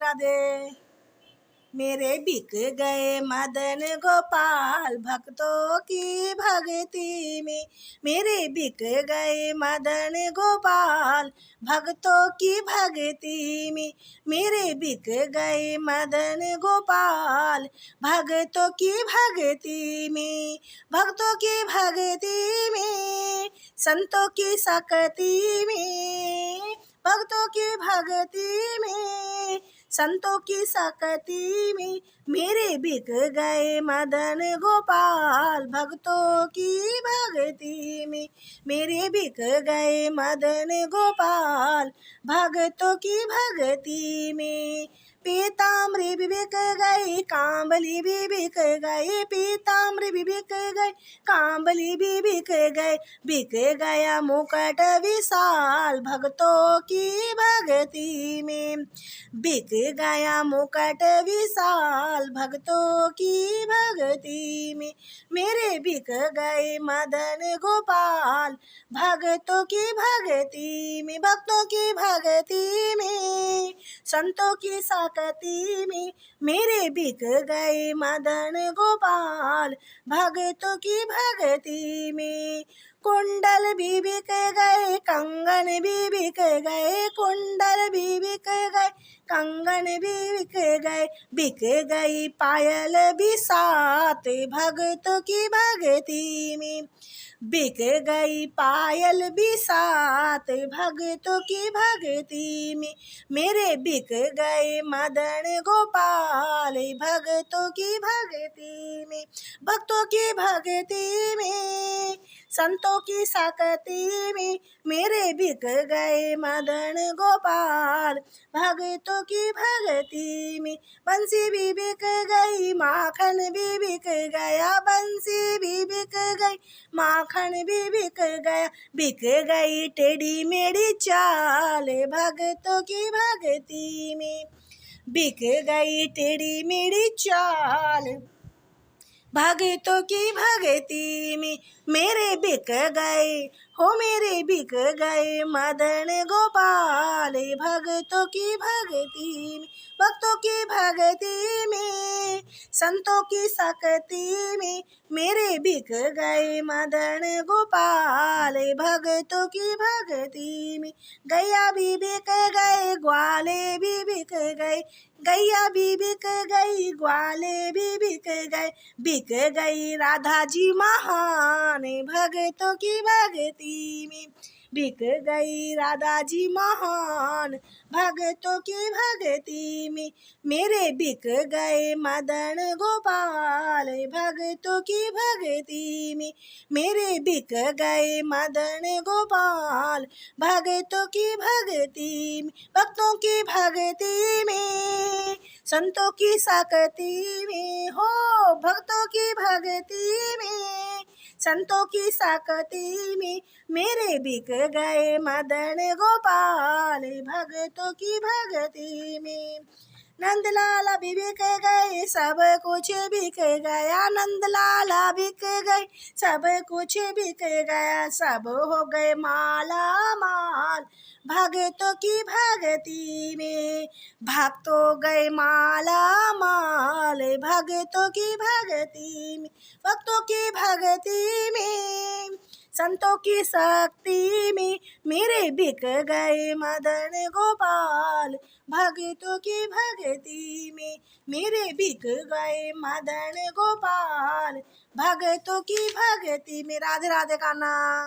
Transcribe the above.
बता दे। मेरे बिक गए मदन गोपाल भक्तों की भक्ति में, मेरे बिक गए मदन गोपाल भक्तों की भक्ति में, मेरे बिक गए मदन गोपाल भक्तों की भक्ति में, भक्तों की भक्ति में, संतों की शक्ति में, भक्तों की भक्ति में, संतों की शक्ति में, मेरे बिक गए मदन गोपाल भक्तों की भक्ति में, मेरे बिक गए मदन गोपाल भक्तों की भक्ति में। पीताम्बरी भी बिक गई, कांबली भी बिक गई, पीताम्बरी भी बिक गई, कांबली भी बिक गया मुकुट विशाल भक्तों की भक्ति में, बिक गया मुकुट विशाल भक्तों की भक्ति में, मेरे बिक गए मदन गोपाल भक्तों की भक्ति में, भक्तों की भक्ति में, संतों की शक्ति में, मेरे बिक गए मदन गोपाल भक्तों की भक्ति में। कुंडल भी बिक गए, कंगन भी बिक गए, कुंडल भी बिक गए, कंगन भी बिक गई पायल भी साथ भक्तों की भक्ति में, बिक गई पायल भी साथ भक्तों की भक्ति में, मेरे बिक गए मदन गोपाल भक्तों की भक्ति में, भक्तों की भक्ति में, संतों की शक्ति में, मेरे बिक गए मदन गोपाल भक्तों की भक्ति में। बंसी भी बिक गई, माखन भी बिक गया, बंसी भी बिक गई, माखन भी बिक गया, बिक गई टेढ़ी मेढ़ी चाल भक्तों की भक्ति में, बिक गई टेढ़ी मेढ़ी चाल भक्तों की भक्ति में, मेरे बिक गए हो, मेरे बिक गए मदन गोपाल भक्तों की भक्ति में, भक्तों की भक्ति में, संतों की शक्ति में, मेरे बिक गए मदन गोपाल भक्तों की भक्ति में। गैया भी बिक गए, ग्वाले भी बिक गए, गैया भी बिक गई, ग्वाले भी बिक गई राधा जी महान भक्तों की भक्ति में, बिक गई राधा जी महान भक्तों की भक्ति में, मेरे बिक गए मदन गोपाल भक्तों की भक्ति में, मेरे बिक गए मदन गोपाल भक्तों की भक्ति में, भक्तों की भक्ति में, संतों की शक्ति में, हो भक्तों की भक्ति में, संतों की शक्ति में, मेरे बिक गए मदन गोपाल भक्तों की भक्ति में। नंदलाला भी बिक गए, सब कुछ बिक गया, नंदलाला बिक गए, सब कुछ बिक गया, सब हो गए माला माल भक्तों की भक्ति में, भक्तों गए माला माल भक्तों की भक्ति में, भक्तों की भक्ति में, संतों की शक्ति में, मेरे बिक गए मदन गोपाल भक्तों की भक्ति में, मेरे बिक गए मदन गोपाल भक्तों की भक्ति में। राधे राधे का नाम।